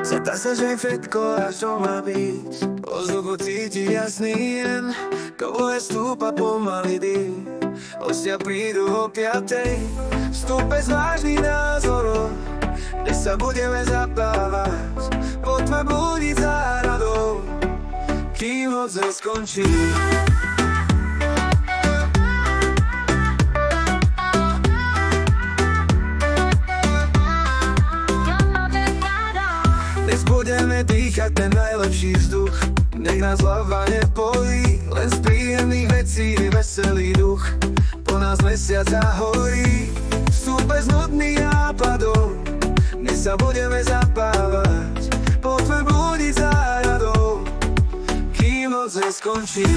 Zdá sa, že všetko až to má byť. O vzduchu cíti jasný jen, kovové stúpa pomaly dým. Hostia prídu o 5:00, vstúpe s vážnym názorom, kde sa budeme zabávať, poďme budiť záhradou, kým noc neskončí. Dnes budeme dýchať ten najlepší vzduch, nech nás hlava nepolí, len z príjemných vecí veselý duch. Po nás mesiac zahorí, vstúpe z nudných nápadov, dnes sa budeme zapávať, poďme budiť záhradou, kým noc neskončí.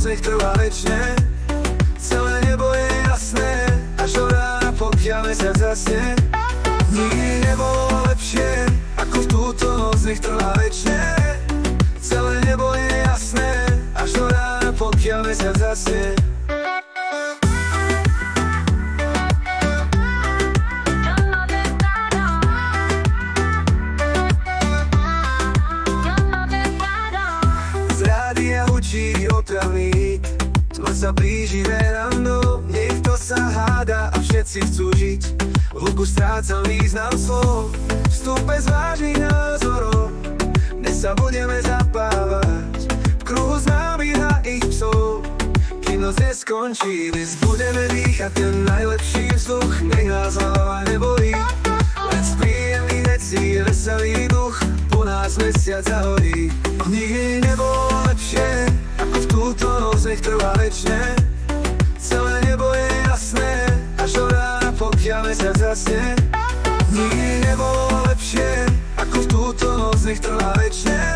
Nech trvá večne, celé nebo je jasné, až do rána, pokiaľ mesiac zasne. Nikdy nebolo lepšie, ako v túto noc, nech trvá večne, celé nebo je jasné, až do rána, pokiaľ mesiac zasne. Z rádia hučí otravný hit, tma sa blíži verandou, niekto sa háda a všetci chcú žiť. V hluku strácam význam slov, vstúpe s vážnym názorom, dnes sa budeme zapávať, v kruhu známych a ich psov, kým noc neskončí. Dnes budeme dýchať ten najlepší vzduch, nech nás hlava nebolí, len z príjemných vecí je veselý duch, po nás mesiac zahorí. Nikdy nebolo lepšie, ako v túto noc, nech trvá večne, celé nebo je jasné, až do rána, pokiaľ mesiac zasne. Nikdy nebolo lepšie, ako v túto noc, nech trvá večne,